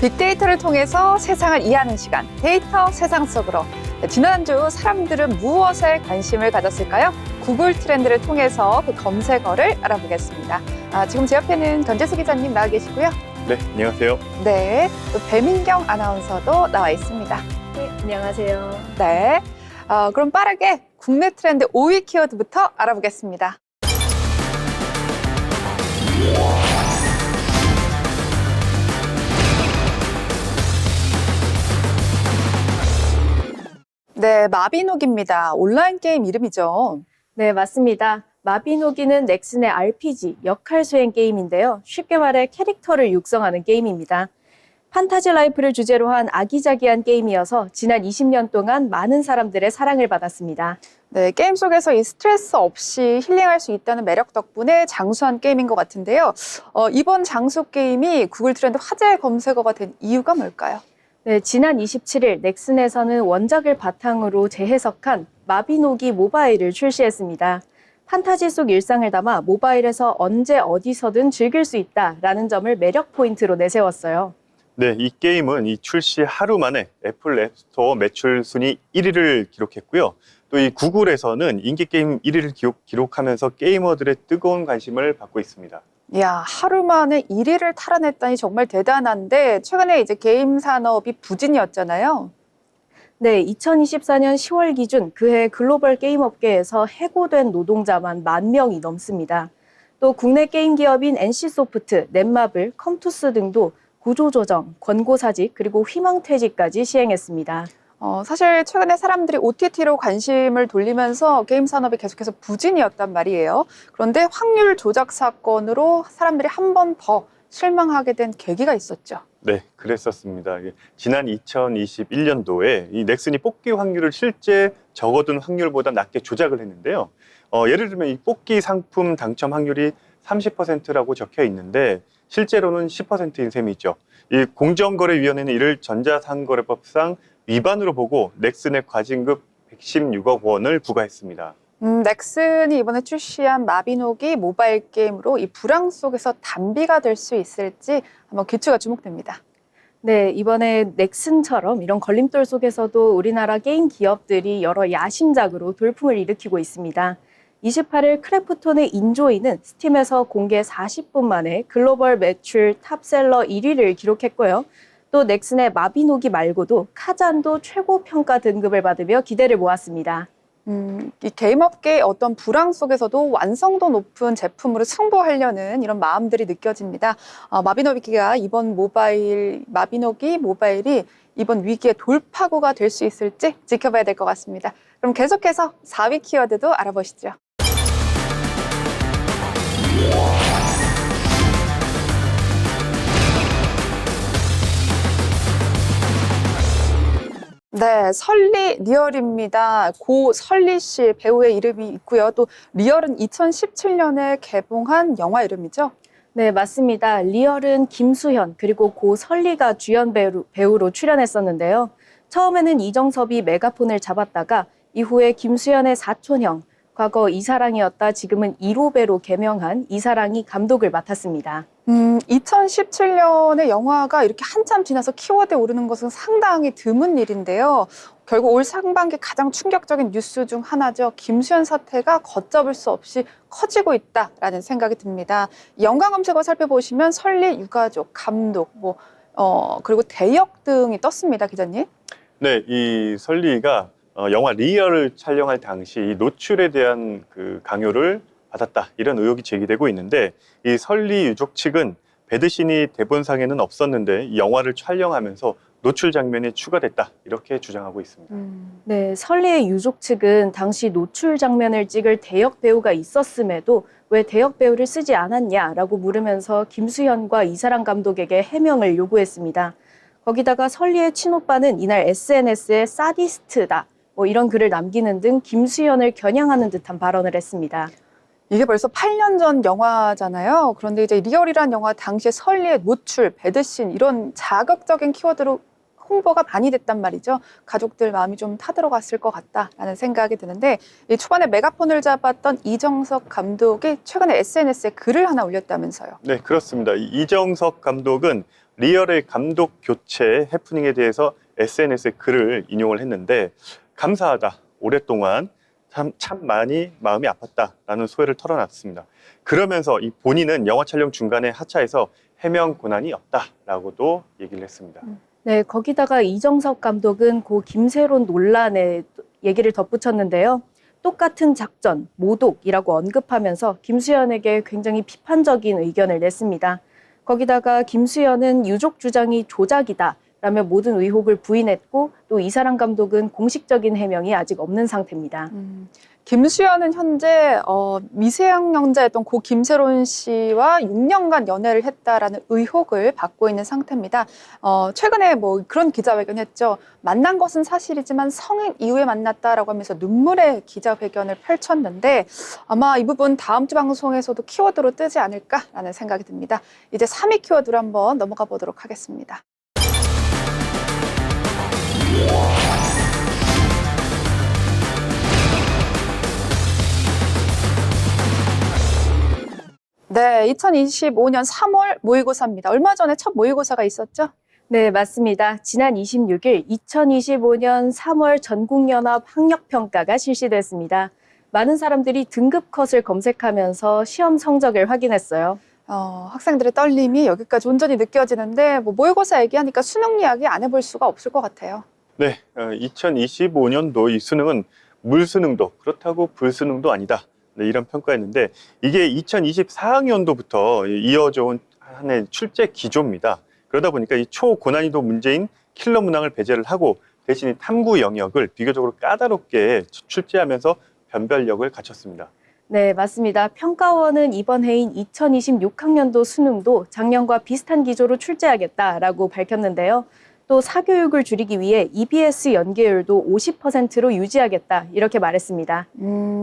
빅데이터를 통해서 세상을 이해하는 시간, 데이터 세상 속으로. 지난주 사람들은 무엇에 관심을 가졌을까요? 구글 트렌드를 통해서 그 검색어를 알아보겠습니다. 지금 제 옆에는 전재수 기자님 나와 계시고요. 네, 안녕하세요. 네, 또 배민경 아나운서도 나와 있습니다. 네, 안녕하세요. 네, 그럼 빠르게 국내 트렌드 5위 키워드부터 알아보겠습니다. 네, 마비노기입니다. 온라인 게임 이름이죠. 네, 맞습니다. 마비노기는 넥슨의 RPG, 역할 수행 게임인데요. 쉽게 말해 캐릭터를 육성하는 게임입니다. 판타지 라이프를 주제로 한 아기자기한 게임이어서 지난 20년 동안 많은 사람들의 사랑을 받았습니다. 네, 게임 속에서 이 스트레스 없이 힐링할 수 있다는 매력 덕분에 장수한 게임인 것 같은데요. 이번 장수 게임이 구글 트렌드 화제 검색어가 된 이유가 뭘까요? 네, 지난 27일 넥슨에서는 원작을 바탕으로 재해석한 마비노기 모바일을 출시했습니다. 판타지 속 일상을 담아 모바일에서 언제 어디서든 즐길 수 있다라는 점을 매력 포인트로 내세웠어요. 네, 이 게임은 이 출시 하루 만에 애플 앱스토어 매출 순위 1위를 기록했고요. 또 이 구글에서는 인기 게임 1위를 기록하면서 게이머들의 뜨거운 관심을 받고 있습니다. 이야, 하루 만에 1위를 탈환했다니 정말 대단한데 최근에 이제 게임 산업이 부진이었잖아요. 네, 2024년 10월 기준 그해 글로벌 게임 업계에서 해고된 노동자만 10,000명이 넘습니다. 또 국내 게임 기업인 NC소프트, 넷마블, 컴투스 등도 구조조정, 권고사직, 그리고 희망퇴직까지 시행했습니다. 사실 최근에 사람들이 OTT로 관심을 돌리면서 게임 산업이 계속해서 부진이었단 말이에요. 그런데 확률 조작 사건으로 사람들이 한 번 더 실망하게 된 계기가 있었죠. 네, 그랬었습니다. 지난 2021년도에 이 넥슨이 뽑기 확률을 실제 적어둔 확률보다 낮게 조작을 했는데요. 예를 들면 이 뽑기 상품 당첨 확률이 30%라고 적혀 있는데 실제로는 10%인 셈이죠. 이 공정거래위원회는 이를 전자상거래법상 위반으로 보고 넥슨의 과징금 116억 원을 부과했습니다. 넥슨이 이번에 출시한 마비노기 모바일 게임으로 이 불황 속에서 단비가 될 수 있을지 한번 귀추가 주목됩니다. 네, 이번에 넥슨처럼 이런 걸림돌 속에서도 우리나라 게임 기업들이 여러 야심작으로 돌풍을 일으키고 있습니다. 28일 크래프톤의 인조이는 스팀에서 공개 40분 만에 글로벌 매출 탑셀러 1위를 기록했고요. 또 넥슨의 마비노기 말고도 카잔도 최고 평가 등급을 받으며 기대를 모았습니다. 이 게임업계의 어떤 불황 속에서도 완성도 높은 제품으로 승부하려는 이런 마음들이 느껴집니다. 마비노기가 마비노기 모바일이 이번 위기의 돌파구가 될 수 있을지 지켜봐야 될 것 같습니다. 그럼 계속해서 4위 키워드도 알아보시죠. 네, 설리 리얼입니다. 고 설리 씨 배우의 이름이 있고요. 또 리얼은 2017년에 개봉한 영화 이름이죠. 네, 맞습니다. 리얼은 김수현 그리고 고 설리가 주연 배우로 출연했었는데요. 처음에는 이정섭이 메가폰을 잡았다가 이후에 김수현의 사촌형, 과거 이사랑이었다 지금은 1호배로 개명한 이사랑이 감독을 맡았습니다. 2017년에 영화가 이렇게 한참 지나서 키워드에 오르는 것은 상당히 드문 일인데요. 결국 올 상반기 가장 충격적인 뉴스 중 하나죠. 김수현 사태가 걷잡을 수 없이 커지고 있다라는 생각이 듭니다. 연관 검색어 살펴보시면 설리, 유가족, 감독, 그리고 대역 등이 떴습니다, 기자님. 네, 이 설리가 영화 리얼을 촬영할 당시 이 노출에 대한 그 강요를 받았다 이런 의혹이 제기되고 있는데 이 설리 유족 측은 배드신이 대본상에는 없었는데 이 영화를 촬영하면서 노출 장면이 추가됐다 이렇게 주장하고 있습니다. 네, 설리의 유족 측은 당시 노출 장면을 찍을 대역 배우가 있었음에도 왜 대역 배우를 쓰지 않았냐라고 물으면서 김수현과 이사랑 감독에게 해명을 요구했습니다. 거기다가 설리의 친오빠는 이날 SNS에 사디스트다 이런 글을 남기는 등 김수현을 겨냥하는 듯한 발언을 했습니다. 이게 벌써 8년 전 영화잖아요. 그런데 이제 리얼이란 영화 당시에 설리의 노출, 배드신 이런 자극적인 키워드로 홍보가 많이 됐단 말이죠. 가족들 마음이 좀 타들어갔을 것 같다라는 생각이 드는데 이 초반에 메가폰을 잡았던 이정석 감독이 최근에 SNS에 글을 하나 올렸다면서요. 네, 그렇습니다. 이정석 감독은 리얼의 감독 교체 해프닝에 대해서 SNS에 글을 인용을 했는데 감사하다. 오랫동안 참 많이 마음이 아팠다라는 소회를 털어놨습니다. 그러면서 이 본인은 영화 촬영 중간에 하차해서 해명 권한이 없다라고도 얘기를 했습니다. 네, 거기다가 이정석 감독은 고 김세론 논란에 얘기를 덧붙였는데요. 똑같은 작전, 모독이라고 언급하면서 김수현에게 굉장히 비판적인 의견을 냈습니다. 거기다가 김수현은 유족 주장이 조작이다 라며 모든 의혹을 부인했고 또 이사람 감독은 공식적인 해명이 아직 없는 상태입니다. 김수현은 현재 미성년자였던 고 김세론 씨와 6년간 연애를 했다라는 의혹을 받고 있는 상태입니다. 최근에 뭐 그런 기자회견했죠. 만난 것은 사실이지만 성인 이후에 만났다라고 하면서 눈물의 기자회견을 펼쳤는데 아마 이 부분 다음 주 방송에서도 키워드로 뜨지 않을까라는 생각이 듭니다. 이제 3위 키워드로 한번 넘어가 보도록 하겠습니다. 네, 2025년 3월 모의고사입니다. 얼마 전에 첫 모의고사가 있었죠? 네, 맞습니다. 지난 26일 2025년 3월 전국연합 학력평가가 실시됐습니다. 많은 사람들이 등급 컷을 검색하면서 시험 성적을 확인했어요. 학생들의 떨림이 여기까지 온전히 느껴지는데 모의고사 얘기하니까 수능 이야기 안 해볼 수가 없을 것 같아요. 네, 2025년도 이 수능은 물수능도 그렇다고 불수능도 아니다. 네, 이런 평가였는데 이게 2024학년도부터 이어져 온 한 해 출제 기조입니다. 그러다 보니까 이 초고난이도 문제인 킬러 문항을 배제를 하고 대신 탐구 영역을 비교적으로 까다롭게 출제하면서 변별력을 갖췄습니다. 네, 맞습니다. 평가원은 이번 해인 2026학년도 수능도 작년과 비슷한 기조로 출제하겠다라고 밝혔는데요. 또 사교육을 줄이기 위해 EBS 연계율도 50%로 유지하겠다 이렇게 말했습니다.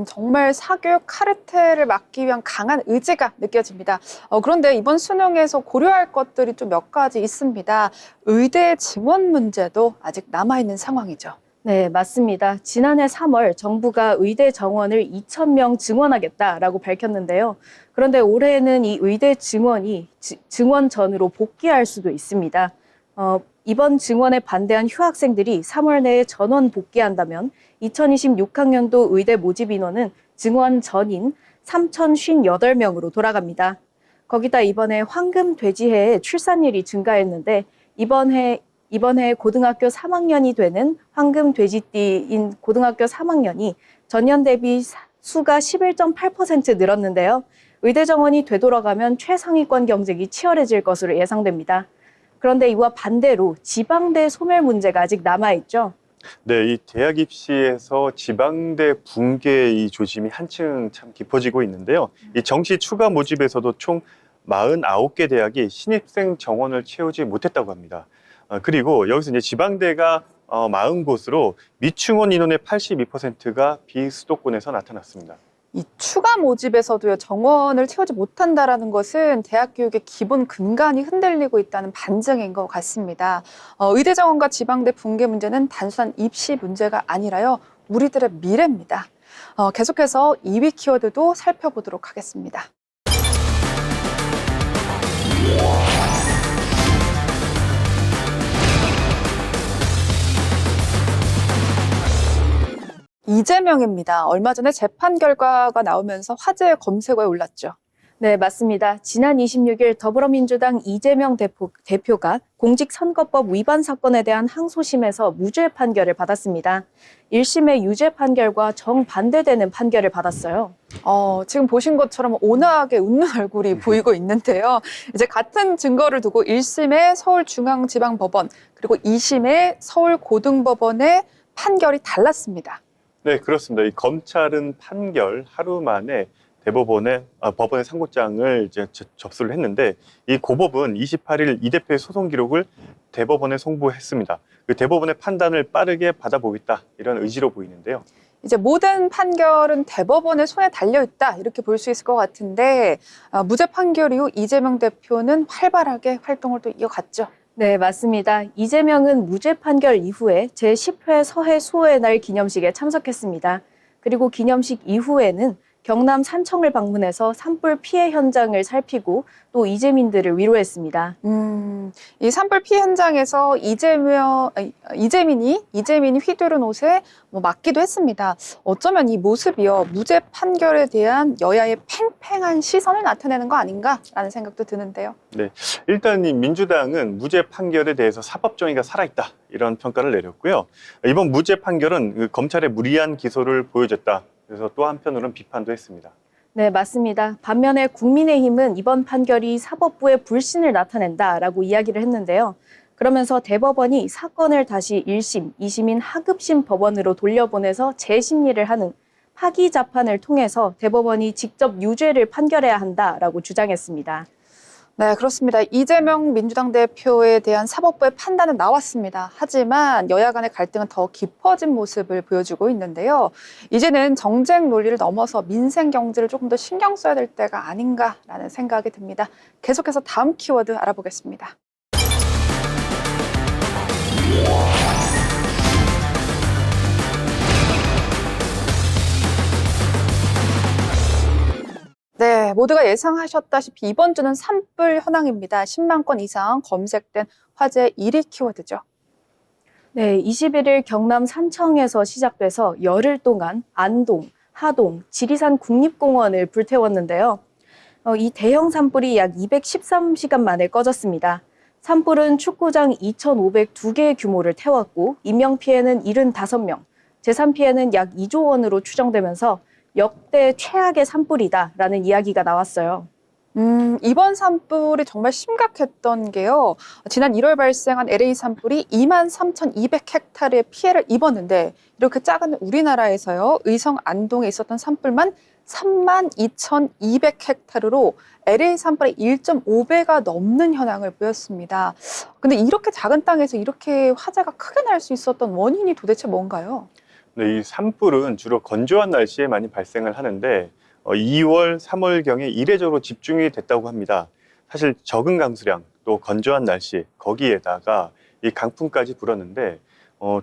정말 사교육 카르텔을 막기 위한 강한 의지가 느껴집니다. 그런데 이번 수능에서 고려할 것들이 좀 몇 가지 있습니다. 의대 증원 문제도 아직 남아있는 상황이죠. 네, 맞습니다. 지난해 3월 정부가 의대 정원을 2,000명 증원하겠다라고 밝혔는데요. 그런데 올해는 이 의대 증원이 증원 전으로 복귀할 수도 있습니다. 이번 증원에 반대한 휴학생들이 3월 내에 전원 복귀한다면 2026학년도 의대 모집 인원은 증원 전인 3,058명으로 돌아갑니다. 거기다 이번에 황금 돼지해에 출산율이 증가했는데 이번 해 고등학교 3학년이 되는 황금 돼지띠인 고등학교 3학년이 전년 대비 수가 11.8% 늘었는데요. 의대 정원이 되돌아가면 최상위권 경쟁이 치열해질 것으로 예상됩니다. 그런데 이와 반대로 지방대 소멸 문제가 아직 남아있죠. 네, 이 대학 입시에서 지방대 붕괴 이 조짐이 한층 참 깊어지고 있는데요. 이 정시 추가 모집에서도 총 49개 대학이 신입생 정원을 채우지 못했다고 합니다. 그리고 여기서 이제 지방대가 40곳으로 미충원 인원의 82%가 비수도권에서 나타났습니다. 이 추가 모집에서도요, 정원을 채우지 못한다라는 것은 대학 교육의 기본 근간이 흔들리고 있다는 반증인 것 같습니다. 의대 정원과 지방대 붕괴 문제는 단순한 입시 문제가 아니라요, 우리들의 미래입니다. 계속해서 2위 키워드도 살펴보도록 하겠습니다. 이재명입니다. 얼마 전에 재판 결과가 나오면서 화제의 검색어에 올랐죠. 네, 맞습니다. 지난 26일 더불어민주당 이재명 대표가 공직선거법 위반 사건에 대한 항소심에서 무죄 판결을 받았습니다. 1심의 유죄 판결과 정반대되는 판결을 받았어요. 지금 보신 것처럼 온화하게 웃는 얼굴이 보이고 있는데요. 이제 같은 증거를 두고 1심의 서울중앙지방법원 그리고 2심의 서울고등법원의 판결이 달랐습니다. 네, 그렇습니다. 이 검찰은 판결 하루 만에 법원의 상고장을 이제 접수를 했는데 이 고법은 28일 이 대표의 소송 기록을 대법원에 송부했습니다. 그 대법원의 판단을 빠르게 받아보겠다 이런 의지로 보이는데요. 이제 모든 판결은 대법원의 손에 달려있다 이렇게 볼 수 있을 것 같은데 무죄 판결 이후 이재명 대표는 활발하게 활동을 또 이어갔죠. 네, 맞습니다. 이재명은 무죄 판결 이후에 제10회 서해 수호의 날 기념식에 참석했습니다. 그리고 기념식 이후에는 경남 산청을 방문해서 산불 피해 현장을 살피고 또 이재민들을 위로했습니다. 이 산불 피해 현장에서 이재민이 휘두른 옷에 맞기도 했습니다. 어쩌면 이 모습이요, 무죄 판결에 대한 여야의 팽팽한 시선을 나타내는 거 아닌가라는 생각도 드는데요. 네, 일단 이 민주당은 무죄 판결에 대해서 사법 정의가 살아있다 이런 평가를 내렸고요. 이번 무죄 판결은 그 검찰의 무리한 기소를 보여줬다. 그래서 또 한편으로는 비판도 했습니다. 네, 맞습니다. 반면에 국민의힘은 이번 판결이 사법부의 불신을 나타낸다라고 이야기를 했는데요. 그러면서 대법원이 사건을 다시 1심, 2심인 하급심 법원으로 돌려보내서 재심리를 하는 파기자판을 통해서 대법원이 직접 유죄를 판결해야 한다라고 주장했습니다. 네, 그렇습니다. 이재명 민주당 대표에 대한 사법부의 판단은 나왔습니다. 하지만 여야 간의 갈등은 더 깊어진 모습을 보여주고 있는데요. 이제는 정쟁 논리를 넘어서 민생 경제를 조금 더 신경 써야 될 때가 아닌가라는 생각이 듭니다. 계속해서 다음 키워드 알아보겠습니다. 네, 모두가 예상하셨다시피 이번 주는 산불 현황입니다. 10만 건 이상 검색된 화제 1위 키워드죠. 네, 21일 경남 산청에서 시작돼서 열흘 동안 안동, 하동, 지리산 국립공원을 불태웠는데요. 이 대형 산불이 약 213시간 만에 꺼졌습니다. 산불은 축구장 2,502개의 규모를 태웠고 인명피해는 75명, 재산피해는 약 2조 원으로 추정되면서 역대 최악의 산불이다라는 이야기가 나왔어요. 이번 산불이 정말 심각했던 게요. 지난 1월 발생한 LA 산불이 23,200헥타르의 피해를 입었는데 이렇게 작은 우리나라에서요. 의성 안동에 있었던 산불만 32,200헥타르로 LA 산불의 1.5배가 넘는 현황을 보였습니다. 근데 이렇게 작은 땅에서 이렇게 화재가 크게 날 수 있었던 원인이 도대체 뭔가요? 네, 이 산불은 주로 건조한 날씨에 많이 발생을 하는데 2월, 3월경에 이례적으로 집중이 됐다고 합니다. 사실 적은 강수량, 또 건조한 날씨, 거기에다가 이 강풍까지 불었는데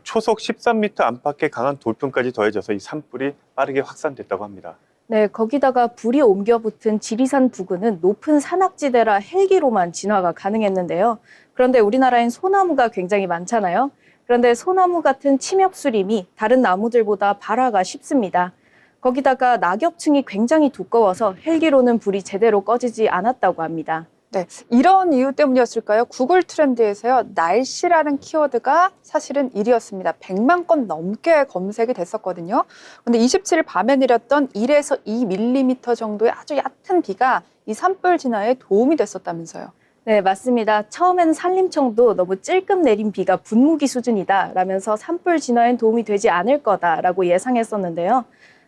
초속 13m 안팎의 강한 돌풍까지 더해져서 이 산불이 빠르게 확산됐다고 합니다. 네, 거기다가 불이 옮겨 붙은 지리산 부근은 높은 산악지대라 헬기로만 진화가 가능했는데요. 그런데 우리나라엔 소나무가 굉장히 많잖아요. 그런데 소나무 같은 침엽수림이 다른 나무들보다 발화가 쉽습니다. 거기다가 낙엽층이 굉장히 두꺼워서 헬기로는 불이 제대로 꺼지지 않았다고 합니다. 네, 이런 이유 때문이었을까요? 구글 트렌드에서요, 날씨라는 키워드가 사실은 1위였습니다. 100만 건 넘게 검색이 됐었거든요. 근데 27일 밤에 내렸던 1에서 2mm 정도의 아주 얕은 비가 이 산불 진화에 도움이 됐었다면서요. 네, 맞습니다. 처음에는 산림청도 너무 찔끔 내린 비가 분무기 수준이다 라면서 산불 진화엔 도움이 되지 않을 거다라고 예상했었는데요.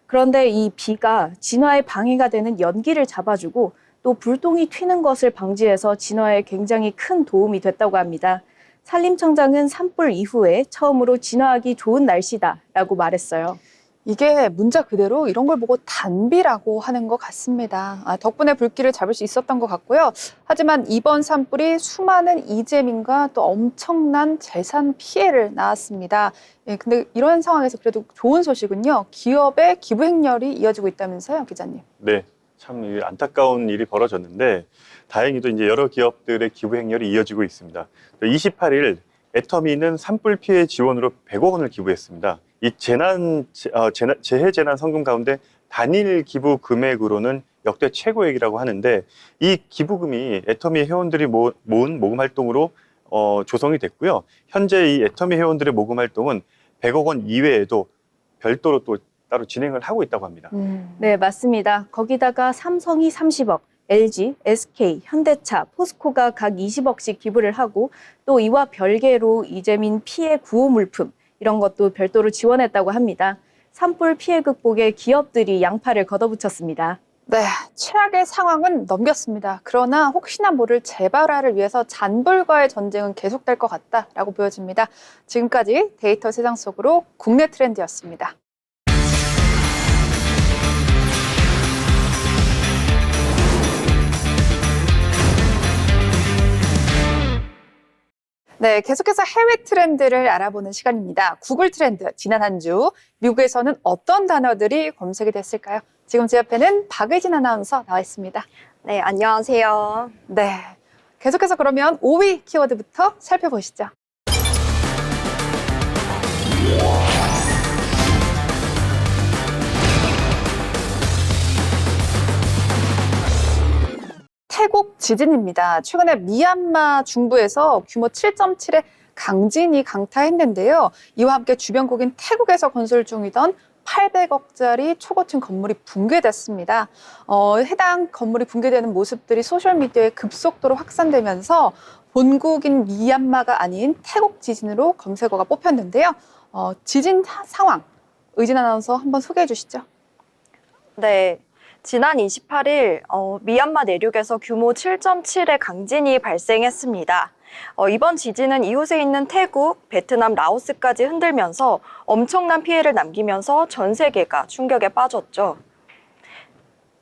그런데 이 비가 진화에 방해가 되는 연기를 잡아주고 또 불똥이 튀는 것을 방지해서 진화에 굉장히 큰 도움이 됐다고 합니다. 산림청장은 산불 이후에 처음으로 진화하기 좋은 날씨다라고 말했어요. 이게 문자 그대로 이런 걸 보고 단비라고 하는 것 같습니다. 덕분에 불길을 잡을 수 있었던 것 같고요. 하지만 이번 산불이 수많은 이재민과 또 엄청난 재산 피해를 낳았습니다. 예, 근데 이런 상황에서 그래도 좋은 소식은요. 기업의 기부 행렬이 이어지고 있다면서요, 기자님. 네, 참 안타까운 일이 벌어졌는데 다행히도 이제 여러 기업들의 기부 행렬이 이어지고 있습니다. 28일 애터미는 산불 피해 지원으로 100억 원을 기부했습니다. 이 재해 재난 성금 가운데 단일 기부 금액으로는 역대 최고액이라고 하는데 이 기부금이 애터미 회원들이 모은 모금 활동으로 조성이 됐고요. 현재 이 애터미 회원들의 모금 활동은 100억 원 이외에도 별도로 또 따로 진행을 하고 있다고 합니다. 네, 맞습니다. 거기다가 삼성이 30억, LG, SK, 현대차, 포스코가 각 20억씩 기부를 하고 또 이와 별개로 이재민 피해 구호 물품 이런 것도 별도로 지원했다고 합니다. 산불 피해 극복에 기업들이 양팔을 걷어붙였습니다. 네, 최악의 상황은 넘겼습니다. 그러나 혹시나 모를 재발화를 위해서 잔불과의 전쟁은 계속될 것 같다라고 보여집니다. 지금까지 데이터 세상 속으로 국내 트렌드였습니다. 네, 계속해서 해외 트렌드를 알아보는 시간입니다. 구글 트렌드, 지난 한 주 미국에서는 어떤 단어들이 검색이 됐을까요? 지금 제 옆에는 박의진 아나운서 나와 있습니다. 네, 안녕하세요. 네. 계속해서 그러면 5위 키워드부터 살펴보시죠. 태국 지진입니다. 최근에 미얀마 중부에서 규모 7.7의 강진이 강타했는데요. 이와 함께 주변국인 태국에서 건설 중이던 800억짜리 초고층 건물이 붕괴됐습니다. 해당 건물이 붕괴되는 모습들이 소셜미디어에 급속도로 확산되면서 본국인 미얀마가 아닌 태국 지진으로 검색어가 뽑혔는데요. 지진 상황, 의진 아나운서 한번 소개해 주시죠. 네, 지난 28일 미얀마 내륙에서 규모 7.7의 강진이 발생했습니다. 이번 지진은 이웃에 있는 태국, 베트남, 라오스까지 흔들면서 엄청난 피해를 남기면서 전 세계가 충격에 빠졌죠.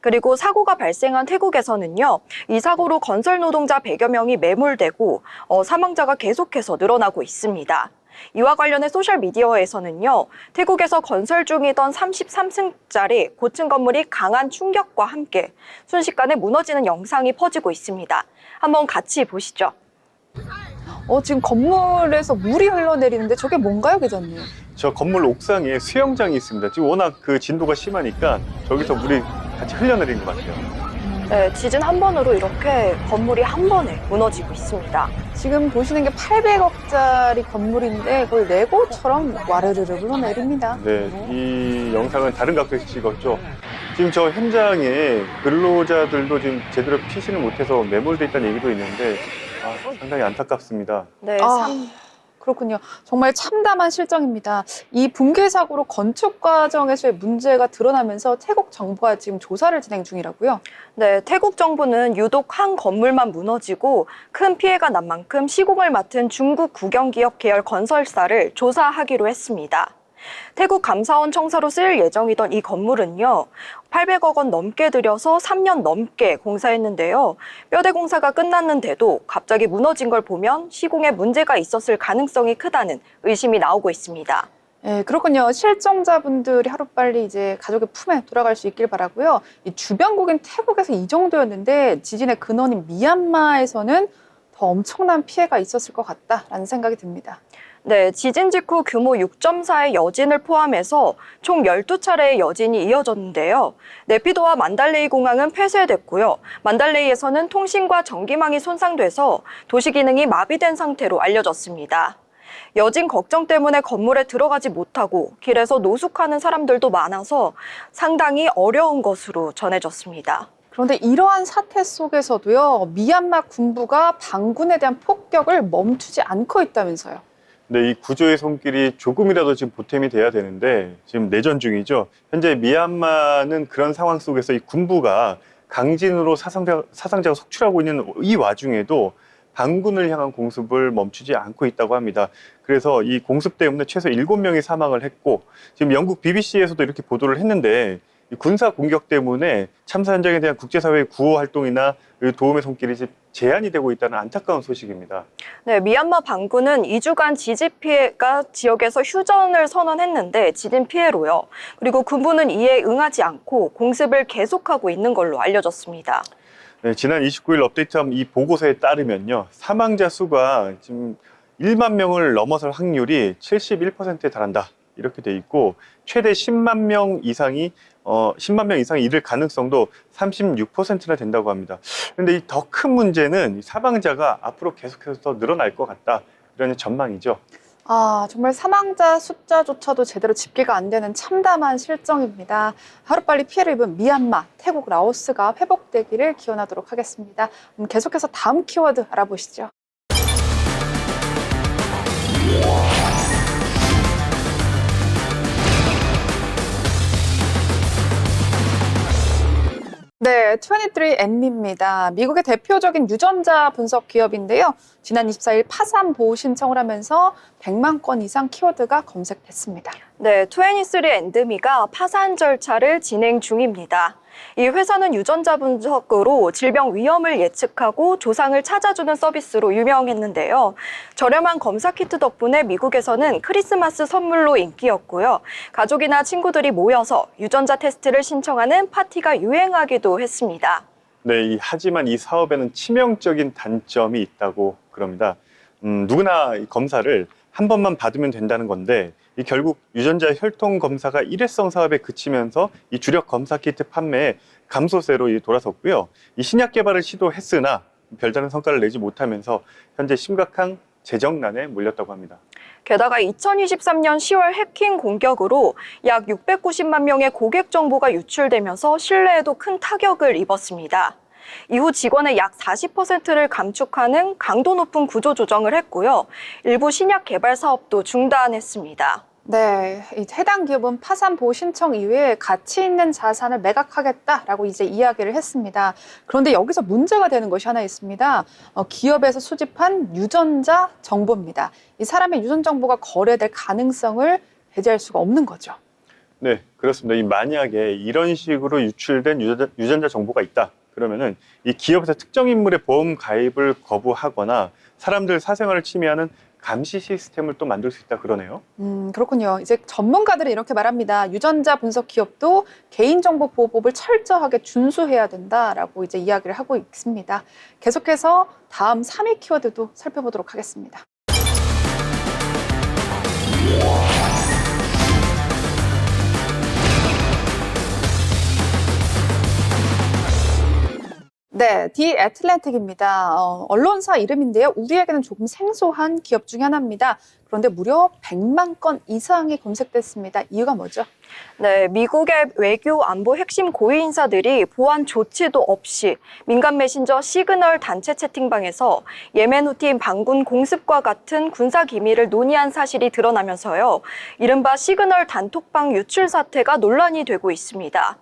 그리고 사고가 발생한 태국에서는요, 이 사고로 건설 노동자 100여 명이 매몰되고 사망자가 계속해서 늘어나고 있습니다. 이와 관련해 소셜미디어에서는요, 태국에서 건설 중이던 33층짜리 고층 건물이 강한 충격과 함께 순식간에 무너지는 영상이 퍼지고 있습니다. 한번 같이 보시죠. 지금 건물에서 물이 흘러내리는데 저게 뭔가요, 기자님? 저 건물 옥상에 수영장이 있습니다. 지금 워낙 그 진도가 심하니까 저기서 물이 같이 흘러내린 것 같아요. 네, 지진 한 번으로 이렇게 건물이 한 번에 무너지고 있습니다. 지금 보시는 게 800억짜리 건물인데 거의 레고처럼 와르르르 흘러내립니다. 네, 이 영상은 다른 각도에서 찍었죠. 지금 저 현장에 근로자들도 지금 제대로 피신을 못해서 매몰돼 있다는 얘기도 있는데 상당히 안타깝습니다. 네, 그렇군요. 정말 참담한 실정입니다. 이 붕괴 사고로 건축 과정에서의 문제가 드러나면서 태국 정부가 지금 조사를 진행 중이라고요? 네, 태국 정부는 유독 한 건물만 무너지고 큰 피해가 난 만큼 시공을 맡은 중국 국영기업 계열 건설사를 조사하기로 했습니다. 태국 감사원 청사로 쓰일 예정이던 이 건물은요, 800억 원 넘게 들여서 3년 넘게 공사했는데요. 뼈대 공사가 끝났는데도 갑자기 무너진 걸 보면 시공에 문제가 있었을 가능성이 크다는 의심이 나오고 있습니다. 네, 그렇군요. 실종자분들이 하루빨리 이제 가족의 품에 돌아갈 수 있길 바라고요. 이 주변국인 태국에서 이 정도였는데 지진의 근원인 미얀마에서는 더 엄청난 피해가 있었을 것 같다라는 생각이 듭니다. 네, 지진 직후 규모 6.4의 여진을 포함해서 총 12차례의 여진이 이어졌는데요. 네피도와 만달레이 공항은 폐쇄됐고요. 만달레이에서는 통신과 전기망이 손상돼서 도시 기능이 마비된 상태로 알려졌습니다. 여진 걱정 때문에 건물에 들어가지 못하고 길에서 노숙하는 사람들도 많아서 상당히 어려운 것으로 전해졌습니다. 그런데 이러한 사태 속에서도요, 미얀마 군부가 반군에 대한 폭격을 멈추지 않고 있다면서요. 네, 이 구조의 손길이 조금이라도 지금 보탬이 돼야 되는데 지금 내전 중이죠. 현재 미얀마는 그런 상황 속에서 이 군부가 강진으로 사상자가 속출하고 있는 이 와중에도 반군을 향한 공습을 멈추지 않고 있다고 합니다. 그래서 이 공습 때문에 최소 7명이 사망을 했고 지금 영국 BBC에서도 이렇게 보도를 했는데 이 군사 공격 때문에 참사 현장에 대한 국제사회의 구호 활동이나 도움의 손길이 제한이 되고 있다는 안타까운 소식입니다. 네, 미얀마 반군은 2주간 지진 피해가 지역에서 휴전을 선언했는데 지진 피해로요. 그리고 군부는 이에 응하지 않고 공습을 계속하고 있는 걸로 알려졌습니다. 네, 지난 29일 업데이트한 이 보고서에 따르면요. 사망자 수가 지금 1만 명을 넘어설 확률이 71%에 달한다. 이렇게 돼 있고 최대 10만 명 이상이 이를 가능성도 36%나 된다고 합니다. 그런데 이 더 큰 문제는 사망자가 앞으로 계속해서 더 늘어날 것 같다. 이런 전망이죠. 정말 사망자 숫자조차도 제대로 집계가 안 되는 참담한 실정입니다. 하루빨리 피해를 입은 미얀마, 태국, 라오스가 회복되기를 기원하도록 하겠습니다. 계속해서 다음 키워드 알아보시죠. 네, 23andMe입니다. 미국의 대표적인 유전자 분석 기업인데요. 지난 24일 파산 보호 신청을 하면서 100만 건 이상 키워드가 검색됐습니다. 네, 23andMe가 파산 절차를 진행 중입니다. 이 회사는 유전자 분석으로 질병 위험을 예측하고 조상을 찾아주는 서비스로 유명했는데요. 저렴한 검사 키트 덕분에 미국에서는 크리스마스 선물로 인기였고요. 가족이나 친구들이 모여서 유전자 테스트를 신청하는 파티가 유행하기도 했습니다. 네, 하지만 이 사업에는 치명적인 단점이 있다고 그럽니다. 누구나 이 검사를 한 번만 받으면 된다는 건데 이 결국 유전자 혈통 검사가 일회성 사업에 그치면서 이 주력 검사 키트 판매에 감소세로 돌아섰고요. 이 신약 개발을 시도했으나 별다른 성과를 내지 못하면서 현재 심각한 재정난에 몰렸다고 합니다. 게다가 2023년 10월 해킹 공격으로 약 690만 명의 고객 정보가 유출되면서 신뢰에도 큰 타격을 입었습니다. 이후 직원의 약 40%를 감축하는 강도 높은 구조 조정을 했고요. 일부 신약 개발 사업도 중단했습니다. 네, 이 해당 기업은 파산 보호 신청 이후에 가치 있는 자산을 매각하겠다라고 이제 이야기를 했습니다. 그런데 여기서 문제가 되는 것이 하나 있습니다. 기업에서 수집한 유전자 정보입니다. 이 사람의 유전 정보가 거래될 가능성을 배제할 수가 없는 거죠. 네, 그렇습니다. 만약에 이런 식으로 유출된 유전자 정보가 있다. 그러면은 이 기업에서 특정 인물의 보험 가입을 거부하거나 사람들 사생활을 침해하는 감시 시스템을 또 만들 수 있다 그러네요. 그렇군요. 이제 전문가들은 이렇게 말합니다. 유전자 분석 기업도 개인정보보호법을 철저하게 준수해야 된다라고 이제 이야기를 하고 있습니다. 계속해서 다음 3위 키워드도 살펴보도록 하겠습니다. 네, 디 애틀랜틱입니다. 언론사 이름인데요. 우리에게는 조금 생소한 기업 중에 하나입니다. 그런데 무려 100만 건 이상이 검색됐습니다. 이유가 뭐죠? 네, 미국의 외교 안보 핵심 고위 인사들이 보안 조치도 없이 민간 메신저 시그널 단체 채팅방에서 예멘 후티인 반군 공습과 같은 군사 기밀을 논의한 사실이 드러나면서요. 이른바 시그널 단톡방 유출 사태가 논란이 되고 있습니다.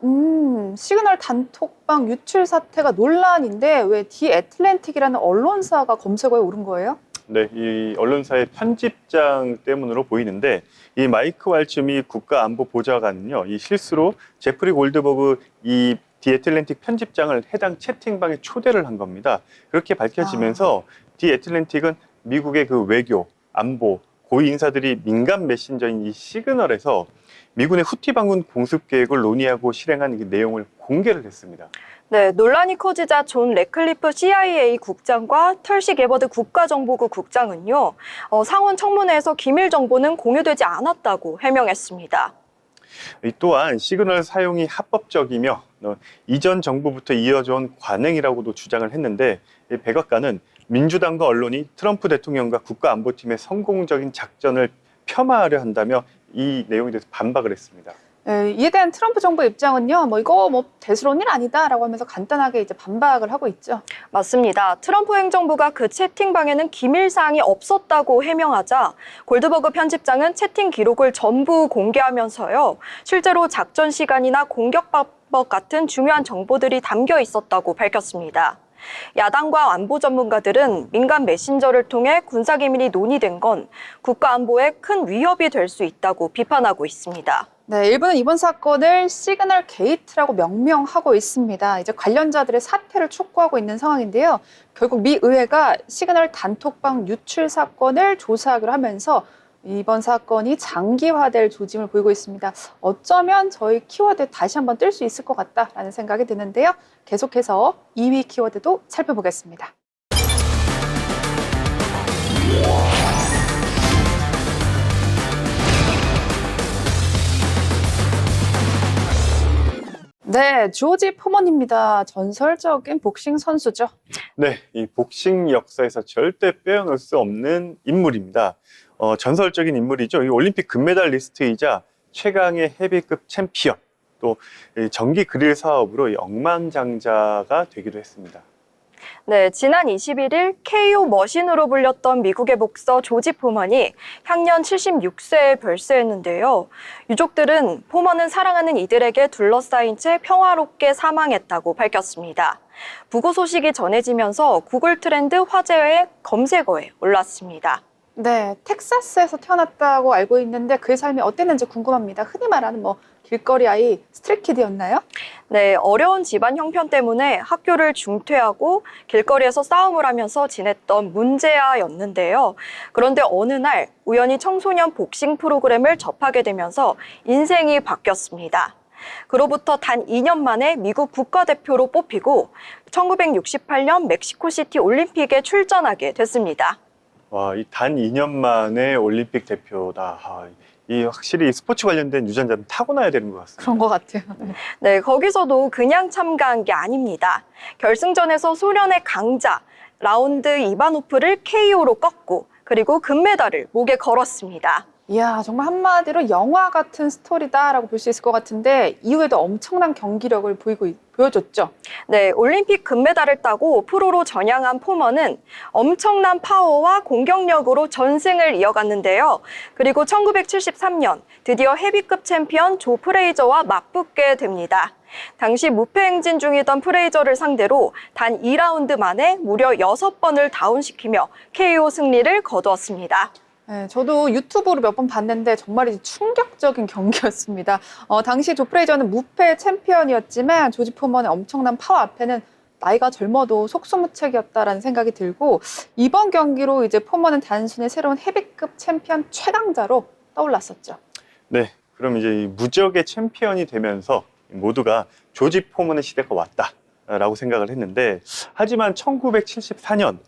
시그널 단톡방 유출 사태가 논란인데 왜 디 애틀랜틱이라는 언론사가 검색어에 오른 거예요? 네, 이 언론사의 편집장 때문으로 보이는데 이 마이크 왈츠 미 국가안보보좌관은요, 이 실수로 제프리 골드버그 이 디 애틀랜틱 편집장을 해당 채팅방에 초대를 한 겁니다. 그렇게 밝혀지면서 디 애틀랜틱은 미국의 그 외교, 안보, 고위 인사들이 민간 메신저인 이 시그널에서 미군의 후티 반군 공습 계획을 논의하고 실행한 그 내용을 공개를 했습니다. 네, 논란이 커지자 존 레클리프 CIA 국장과 털시 게버드 국가정보국 국장은요, 상원 청문회에서 기밀 정보는 공유되지 않았다고 해명했습니다. 또한 시그널 사용이 합법적이며 이전 정부부터 이어져온 관행이라고도 주장을 했는데 백악관은 민주당과 언론이 트럼프 대통령과 국가안보팀의 성공적인 작전을 폄하하려 한다며 이 내용에 대해서 반박을 했습니다. 이에 대한 트럼프 정부 입장은요, 이거 대수로운 일 아니다라고 하면서 간단하게 이제 반박을 하고 있죠. 맞습니다. 트럼프 행정부가 그 채팅방에는 기밀사항이 없었다고 해명하자 골드버그 편집장은 채팅 기록을 전부 공개하면서요. 실제로 작전 시간이나 공격 방법 같은 중요한 정보들이 담겨 있었다고 밝혔습니다. 야당과 안보 전문가들은 민간 메신저를 통해 군사기밀이 논의된 건 국가안보에 큰 위협이 될 수 있다고 비판하고 있습니다. 네, 일부는 이번 사건을 시그널 게이트라고 명명하고 있습니다. 이제 관련자들의 사퇴를 촉구하고 있는 상황인데요. 결국 미 의회가 시그널 단톡방 유출 사건을 조사하기로 하면서 이번 사건이 장기화될 조짐을 보이고 있습니다. 어쩌면 저희 키워드 다시 한번 뜰 수 있을 것 같다라는 생각이 드는데요. 계속해서 2위 키워드도 살펴보겠습니다. 네, 조지 포먼입니다. 전설적인 복싱 선수죠. 네, 이 복싱 역사에서 절대 빼어놓을 수 없는 인물입니다. 전설적인 인물이죠. 이 올림픽 금메달리스트이자 최강의 헤비급 챔피언, 또 전기 그릴 사업으로 이 억만장자가 되기도 했습니다. 네, 지난 21일 KO 머신으로 불렸던 미국의 복서 조지 포먼이 향년 76세에 별세했는데요. 유족들은 포먼은 사랑하는 이들에게 둘러싸인 채 평화롭게 사망했다고 밝혔습니다. 부고 소식이 전해지면서 구글 트렌드 화제의 검색어에 올랐습니다. 네, 텍사스에서 태어났다고 알고 있는데 그의 삶이 어땠는지 궁금합니다. 흔히 말하는 길거리 아이, 스트릿키드였나요? 네, 어려운 집안 형편 때문에 학교를 중퇴하고 길거리에서 싸움을 하면서 지냈던 문제아였는데요. 그런데 어느 날 우연히 청소년 복싱 프로그램을 접하게 되면서 인생이 바뀌었습니다. 그로부터 단 2년 만에 미국 국가대표로 뽑히고 1968년 멕시코시티 올림픽에 출전하게 됐습니다. 와, 이 단 2년 만에 올림픽 대표다. 이 확실히 스포츠 관련된 유전자는 타고나야 되는 것 같습니다. 그런 것 같아요. 네, 거기서도 그냥 참가한 게 아닙니다. 결승전에서 소련의 강자 라운드 이바노프를 KO로 꺾고 그리고 금메달을 목에 걸었습니다. 이야, 정말 한마디로 영화 같은 스토리다라고 볼 수 있을 것 같은데 이후에도 엄청난 경기력을 보여줬죠. 네, 올림픽 금메달을 따고 프로로 전향한 포먼은 엄청난 파워와 공격력으로 전승을 이어갔는데요. 그리고 1973년 드디어 헤비급 챔피언 조 프레이저와 맞붙게 됩니다. 당시 무패 행진 중이던 프레이저를 상대로 단 2라운드 만에 무려 6번을 다운시키며 KO 승리를 거두었습니다. 네, 저도 유튜브로 몇 번 봤는데 정말 충격적인 경기였습니다. 당시 조 프레이저는 무패 챔피언이었지만 조지 포먼의 엄청난 파워 앞에는 나이가 젊어도 속수무책이었다라는 생각이 들고 이번 경기로 이제 포먼은 단순히 새로운 헤비급 챔피언 최강자로 떠올랐었죠. 네, 그럼 이제 이 무적의 챔피언이 되면서 모두가 조지 포먼의 시대가 왔다라고 생각을 했는데 하지만 1974년